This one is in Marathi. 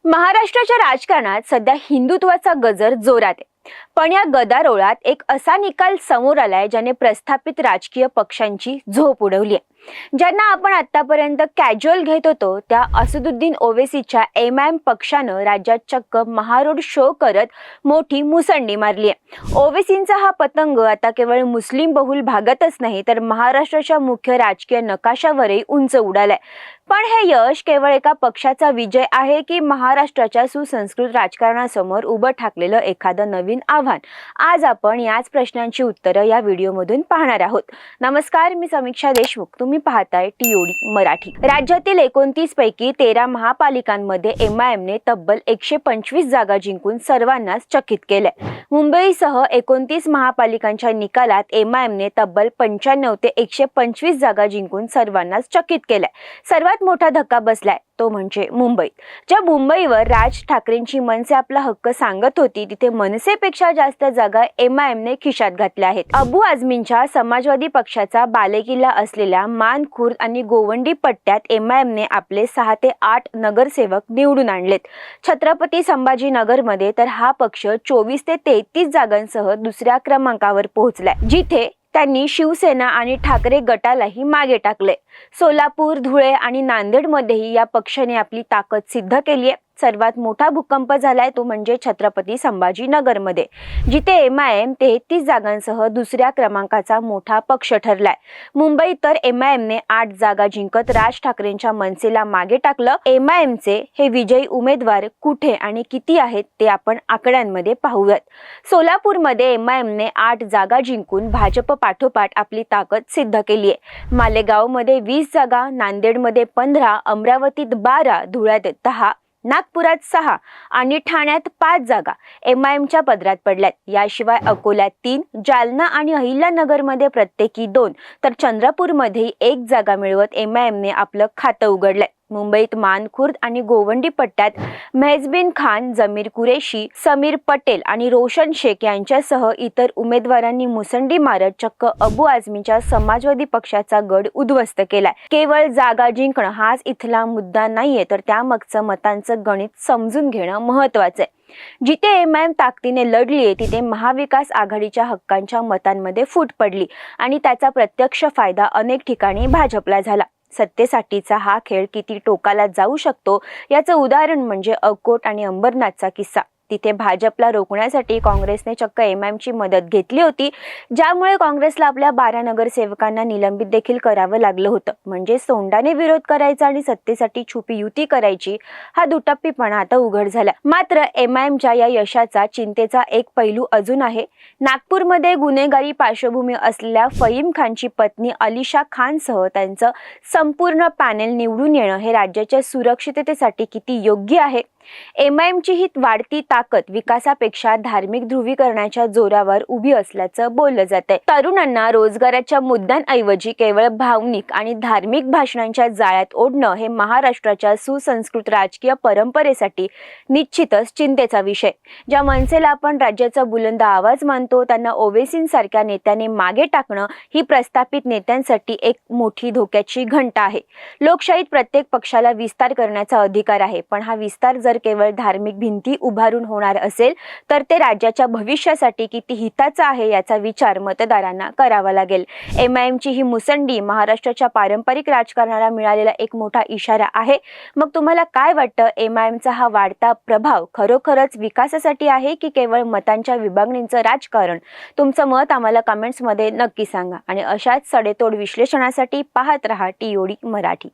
महाराष्ट्राच्या राजकारणात सध्या हिंदुत्वाचा गजर जोरात आहे। पण या गदारोळात एक असा निकाल समोर आलाय ज्याने प्रस्थापित राजकीय पक्षांची झोप उडवली आहे। ज्यांना आपण आतापर्यंत कॅज्युअल घेत होतो त्या असदुद्दीन ओवेसीच्या एमआयएम पक्षानं राज्यात चक्क महारोड शो करत मोठी मुसंडी मारली आहे। ओवेसींचा हा पतंग आता केवळ मुस्लिम बहुल भागातच नाही तर महाराष्ट्राच्या मुख्य राजकीय नकाशावरही उंच उडालाय। पण हे यश केवळ एका पक्षाचा विजय आहे की महाराष्ट्राच्या सुसंस्कृत राजकारणासमोर उभं ठाकलेलं एखादं नवीन आव्हान? आज आपण याच प्रश्नांची उत्तरं या व्हिडिओमधून पाहणार आहोत। नमस्कार, मी समीक्षा देशमुख, तुम्ही पाहताय टीओडी मराठी। राज्यातील 29 पैकी 13 महापालिकांमध्ये एमआयएमने तब्बल 125 जागा जिंकून सर्वांनाच चकित केलंय। मुंबईसह 29 महापालिकांच्या निकालात एमआयएमने तब्बल 95 ते 125 जागा जिंकून सर्वांनाच चकित केलंय। सर्वात मोठा धक्का बसलाय तो म्हणजे मुंबईत। ज्या मुंबईवर राज ठाकरेंची मनसे आपला हक्क सांगत होती तिथे मनसेपेक्षा जास्त जागा एमआयएमने खिशात घातल्या आहेत। अबू आझमींच्या समाजवादी पक्षाचा बालेकिल्ला असलेल्या मान, खुर्द आणि गोवंडी पट्ट्यात एमआयएमने आपले 6 ते 8 नगरसेवक निवडून आणलेत। छत्रपती संभाजीनगरमध्ये तर हा पक्ष 24 ते 33 जागांसह दुसऱ्या क्रमांकावर पोहोचलाय, जिथे त्यांनी शिवसेना आणि ठाकरे गटालाही मागे टाकले। सोलापूर, धुळे आणि नांदेडमध्येही या पक्षाने आपली ताकद सिद्ध केली आहे। सर्वात मोठा भूकंप झालाय तो म्हणजे छत्रपती संभाजीनगरमध्ये, जिथे एमआयएम 33 जागांसह दुसऱ्या क्रमांकाचा मोठा पक्ष ठरलाय। मुंबईत तर एमआयएमने 8 जागा जिंकत राज ठाकरेंच्या मनसेला मागे टाकलं। एमआयएमचे हे विजयी उमेदवार कुठे आणि किती आहेत ते आपण आकड्यांमध्ये पाहूयात। सोलापूरमध्ये एमआयएमने 8 जागा जिंकून भाजप पाठोपाठ आपली ताकद सिद्ध केली आहे। मालेगावमध्ये 20 जागा, नांदेडमध्ये 15, अमरावतीत 12, धुळ्यात 10, नागपुरात 6 आणि ठाण्यात 5 जागा एमआयएमच्या पदरात पडल्यात। याशिवाय अकोल्यात 3, जालना आणि अहिल्यानगरमध्ये प्रत्येकी 2 तर चंद्रपूरमध्ये 1 जागा मिळवत एमआयएमने आपलं खातं उघडलंय। मुंबईत मान, खुर्द आणि गोवंडी पट्ट्यात मेहजबीन खान, जमीर कुरेशी, समीर पटेल आणि रोशन शेख यांच्यासह इतर उमेदवारांनी मुसंडी मारत चक्क अबू आझमीच्या समाजवादी पक्षाचा गड उद्ध्वस्त केलाय। केवळ जागा जिंकणं हाच इथला मुद्दा नाहीये तर त्यामागचं मतांचं गणित समजून घेणं महत्त्वाचं आहे। जिथे एमआयएम ताकदीने लढलीये तिथे महाविकास आघाडीच्या हक्कांच्या मतांमध्ये फूट पडली आणि त्याचा प्रत्यक्ष फायदा अनेक ठिकाणी भाजपला झाला। सत्तेसाठीचा हा खेळ किती टोकाला जाऊ शकतो याचं उदाहरण म्हणजे अकोट आणि अंबरनाथचा किस्सा। तिथे भाजपला रोखण्यासाठी काँग्रेसने चक्क एमआयएमची मदत घेतली होती, ज्यामुळे काँग्रेसला आपल्या 12 नगरसेवकांना निलंबित देखील करावं लागलं होतं। म्हणजे सोंडाने विरोध करायचा आणि सत्तेसाठी छुपी युती करायची हा दुटप्पीपणा आता उघड झाला। मात्र एमआयएमच्या या यशाचा चिंतेचा एक पैलू अजून आहे। नागपूरमध्ये गुन्हेगारी पार्श्वभूमी असलेल्या फहीम खानची पत्नी अलिशा खानसह त्यांचं संपूर्ण पॅनेल निवडून येणं हे राज्याच्या सुरक्षिततेसाठी किती योग्य आहे? एमआयएमची ही वाढती ताकद विकासापेक्षा धार्मिक ध्रुवीकरणाच्या जोरावर उभी असल्याचं बोललं जातंय। तरुणांना रोजगाराच्या मुद्द्यांऐवजी केवळ भावनिक आणि धार्मिक भाषणांच्या जाळ्यात ओढणं हे महाराष्ट्राच्या सुसंस्कृत राजकीय परंपरेसाठी निश्चितच चिंतेचा विषय। ज्या मनसेला आपण राज्याचा बुलंद आवाज मानतो त्यांना ओवेसींसारख्या नेत्याने मागे टाकणं ही प्रस्थापित नेत्यांसाठी एक मोठी धोक्याची घंटा आहे। लोकशाहीत प्रत्येक पक्षाला विस्तार करण्याचा अधिकार आहे, पण हा विस्तार जर केवळ धार्मिक भिंती उभारून होणार असेल तर ते राज्याच्या भविष्यासाठी किती हिताचं आहे याचा विचार मतदारांना करावा लागेल। एमआयएमची ही मुसंडी महाराष्ट्राच्या पारंपरिक राजकारणाला मिळालेला एक मोठा इशारा आहे। मग तुम्हाला काय वाटतं, एमआयएमचा हा वाढता प्रभाव खरोखरच विकासासाठी आहे की केवळ मतांच्या विभागणीचं राजकारण? तुमचं मत आम्हाला कमेंट्समध्ये नक्की सांगा आणि अशाच सडेतोड विश्लेषणासाठी पाहत रहा टीओडी मराठी।